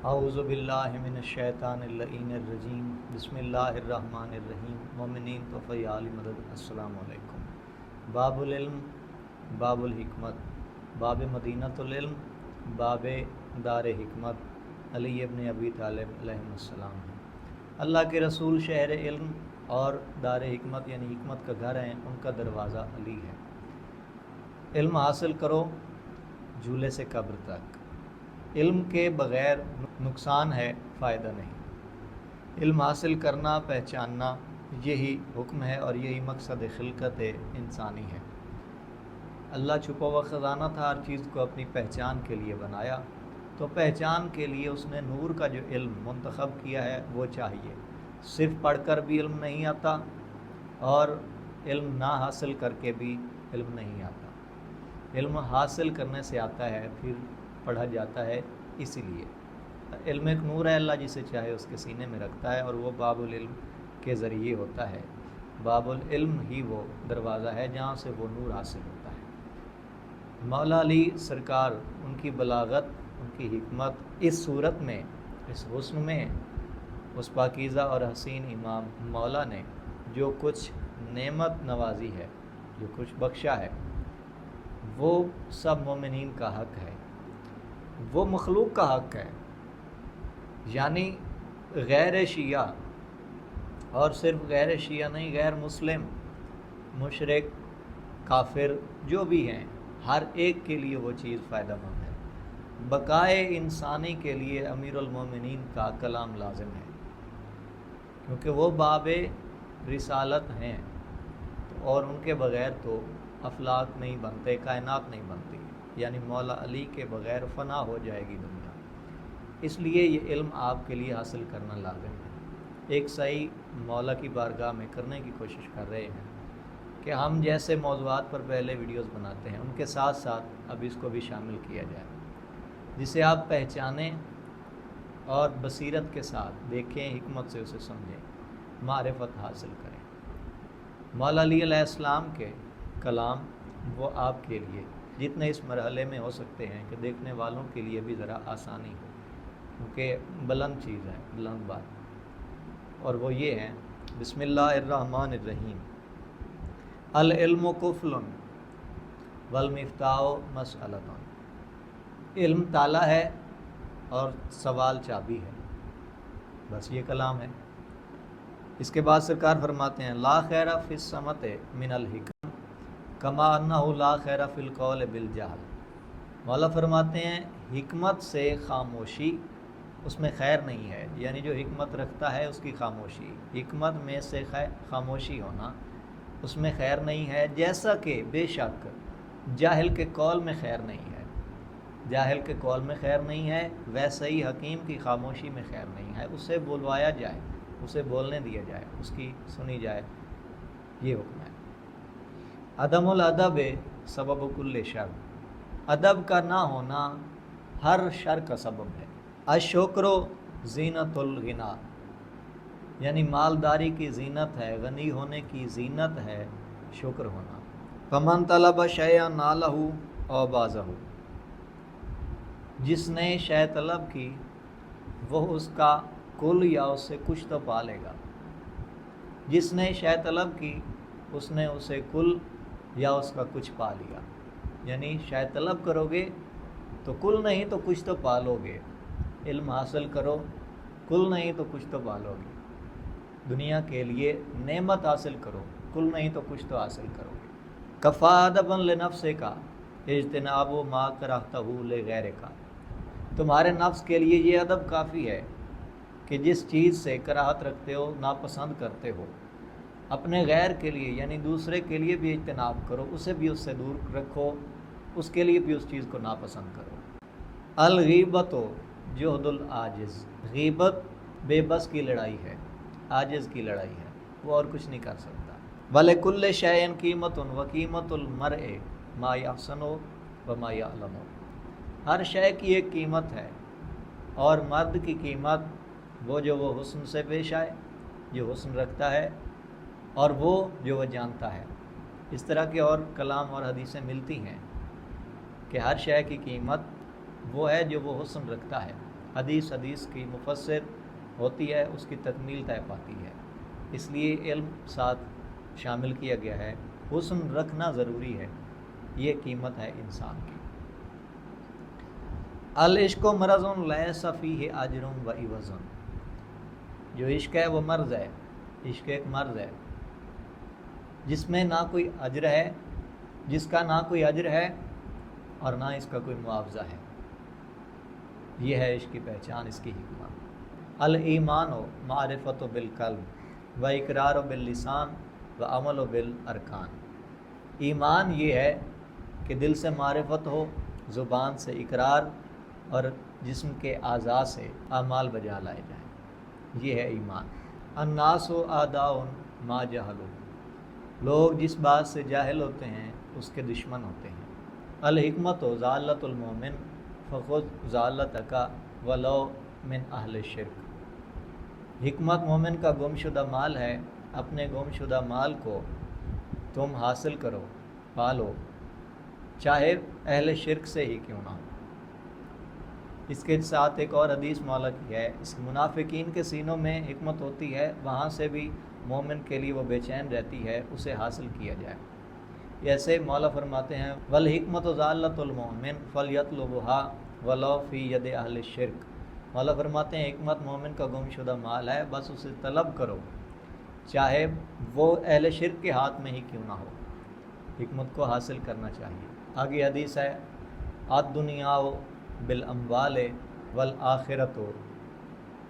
اعوذ باللہ من الشیطان اللعین الرجیم بسم اللہ الرحمن الرحیم مومنین توفی علی مدد السلام علیکم۔ باب العلم، باب الحکمت، باب مدینۃ العلم، باب دار حکمت علی ابن ابی طالب علیہ السلام ہیں۔ اللہ کے رسول شہر علم اور دار حکمت یعنی حکمت کا گھر ہیں، ان کا دروازہ علی ہے۔ علم حاصل کرو جھولے سے قبر تک، علم کے بغیر نقصان ہے، فائدہ نہیں۔ علم حاصل کرنا، پہچاننا، یہی حکم ہے اور یہی مقصد خلقت انسانی ہے۔ اللہ چھپا ہوا خزانہ تھا، ہر چیز کو اپنی پہچان کے لیے بنایا، تو پہچان کے لیے اس نے نور کا جو علم منتخب کیا ہے وہ چاہیے۔ صرف پڑھ کر بھی علم نہیں آتا اور علم نہ حاصل کر کے بھی علم نہیں آتا۔ علم حاصل کرنے سے آتا ہے، پھر پڑھا جاتا ہے۔ اسی لیے علم ایک نور ہے، اللہ جسے چاہے اس کے سینے میں رکھتا ہے، اور وہ باب العلم کے ذریعے ہوتا ہے۔ باب العلم ہی وہ دروازہ ہے جہاں سے وہ نور حاصل ہوتا ہے۔ مولا علی سرکار، ان کی بلاغت، ان کی حکمت، اس صورت میں، اس حسن میں، اس پاکیزہ اور حسین امام مولا نے جو کچھ نعمت نوازی ہے، جو کچھ بخشا ہے، وہ سب مومنین کا حق ہے، وہ مخلوق کا حق ہے۔ یعنی غیر شیعہ، اور صرف غیر شیعہ نہیں، غیر مسلم، مشرک، کافر جو بھی ہیں، ہر ایک کے لیے وہ چیز فائدہ مند ہے۔ بقائے انسانی کے لیے امیر المومنین کا کلام لازم ہے، کیونکہ وہ باب رسالت ہیں، اور ان کے بغیر تو افلاک نہیں بنتے، کائنات نہیں بنتی، یعنی مولا علی کے بغیر فنا ہو جائے گی دنیا۔ اس لیے یہ علم آپ کے لیے حاصل کرنا لازم ہے۔ ایک صحیح مولا کی بارگاہ میں کرنے کی کوشش کر رہے ہیں کہ ہم جیسے موضوعات پر پہلے ویڈیوز بناتے ہیں، ان کے ساتھ ساتھ اب اس کو بھی شامل کیا جائے، جسے آپ پہچانیں اور بصیرت کے ساتھ دیکھیں، حکمت سے اسے سمجھیں، معرفت حاصل کریں۔ مولا علی علیہ السلام کے کلام وہ آپ کے لیے جتنے اس مرحلے میں ہو سکتے ہیں کہ دیکھنے والوں کے لیے بھی ذرا آسانی ہو، کیونکہ بلند چیز ہے، بلند بات، اور وہ یہ ہے: بسم اللہ الرحمن الرحیم۔ العلم قفل والمفتاح مسئلۃ۔ علم تالا ہے اور سوال چابی ہے، بس یہ کلام ہے۔ اس کے بعد سرکار فرماتے ہیں: لا خیر فی الصمت من الحکم کما انہ لا خیر فی القول بالجہل۔ مولا فرماتے ہیں حکمت سے خاموشی، اس میں خیر نہیں ہے، یعنی جو حکمت رکھتا ہے اس کی خاموشی، حکمت میں سے خاموشی ہونا، اس میں خیر نہیں ہے، جیسا کہ بے شک جاہل کے قول میں خیر نہیں ہے، جاہل کے قول میں خیر نہیں ہے، ویسے ہی حکیم کی خاموشی میں خیر نہیں ہے، اسے بلوایا جائے، اسے بولنے دیا جائے، اس کی سنی جائے، یہ حکم ہے۔ عدم الادب سبب کل شر۔ ادب کا نہ ہونا ہر شر کا سبب ہے۔ الشکر زینت الغنا، یعنی مالداری کی زینت ہے، غنی ہونے کی زینت ہے شکر ہونا۔ فمن طلب شیئا نالہ او بازہ، جس نے شے طلب کی وہ اس کا کل یا اس سے کچھ تو پا لے گا۔ جس نے شے طلب کی اس نے اسے کل یا اس کا کچھ پا لیا، یعنی شے طلب کرو گے تو کل نہیں تو کچھ تو پا لو گے۔ علم حاصل کرو، کل نہیں تو کچھ تو پا لو گے۔ دنیا کے لیے نعمت حاصل کرو، کل نہیں تو کچھ تو حاصل کرو گے۔ کفا ادبا لنفسک اجتناب ما کرہتہ لغیرک۔ تمہارے نفس کے لیے یہ ادب کافی ہے کہ جس چیز سے کراہت رکھتے ہو، ناپسند کرتے ہو، اپنے غیر کے لیے یعنی دوسرے کے لیے بھی اجتناب کرو، اسے بھی اس سے دور رکھو، اس کے لیے بھی اس چیز کو ناپسند کرو۔ الغیبت جہد العاجز، غیبت بے بس کی لڑائی ہے، عاجز کی لڑائی ہے، وہ اور کچھ نہیں کر سکتا۔ وَلِكُلِّ شَيْءٍ قِیمَةٌ وَقِیمَةُ الْمَرْءِ مَا يَحْسُنُ وَمَا يَعْلَمُ۔ ہر شے کی ایک قیمت ہے، اور مرد کی قیمت وہ جو وہ حسن سے پیش آئے، جو حسن رکھتا ہے، اور وہ جو وہ جانتا ہے۔ اس طرح کے اور کلام اور حدیثیں ملتی ہیں کہ ہر شے کی قیمت وہ ہے جو وہ حسن رکھتا ہے، حدیث کی مفسر ہوتی ہے، اس کی تکمیل طے پاتی ہے، اس لیے علم ساتھ شامل کیا گیا ہے۔ حسن رکھنا ضروری ہے، یہ قیمت ہے انسان کی۔ العشق مرض لیس فیہ اجر و عوض، جو عشق ہے وہ مرض ہے، عشق ایک مرض ہے جس میں نہ کوئی اجر ہے، جس کا نہ کوئی اجر ہے اور نہ اس کا کوئی معاوضہ ہے۔ یہ ہے عشق کی پہچان، اس کی حکمت۔ الایمان و معرفت بالقلب و اقرار و باللسان و عمل و بالارکان، ایمان یہ ہے کہ دل سے معرفت ہو، زبان سے اقرار اور جسم کے اعضاء سے اعمال بجا لائے جائیں، یہ ہے ایمان۔ الناس اعداء ما جہلوا، لوگ جس بات سے جاہل ہوتے ہیں اس کے دشمن ہوتے ہیں۔ الحکمت و ضالۃ المومن فخذ ضالتک ولو من اہل الشرک، حکمت مومن کا گم شدہ مال ہے، اپنے گم شدہ مال کو تم حاصل کرو، پالو، چاہے اہل شرک سے ہی کیوں نہ ہو۔ اس کے ساتھ ایک اور حدیث مولا کی ہے، اس منافقین کے سینوں میں حکمت ہوتی ہے، وہاں سے بھی مومن کے لیے وہ بے چین رہتی ہے، اسے حاصل کیا جائے۔ ایسے مولا فرماتے ہیں والحکمت ضالۃ المومن فلیطلبها ولو فی ید اہل الشرک، مولا فرماتے ہیں حکمت مومن کا گم شدہ مال ہے، بس اسے طلب کرو چاہے وہ اہل شرک کے ہاتھ میں ہی کیوں نہ ہو، حکمت کو حاصل کرنا چاہیے۔ آگے حدیث ہے الدنیا بالاموال والآخرۃ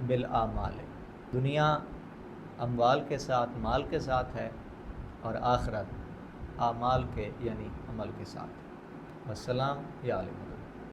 بالاعمال، دنیا اموال کے ساتھ، مال کے ساتھ ہے، اور آخرت اعمال کے یعنی عمل کے ساتھ۔ والسلام یا علیہ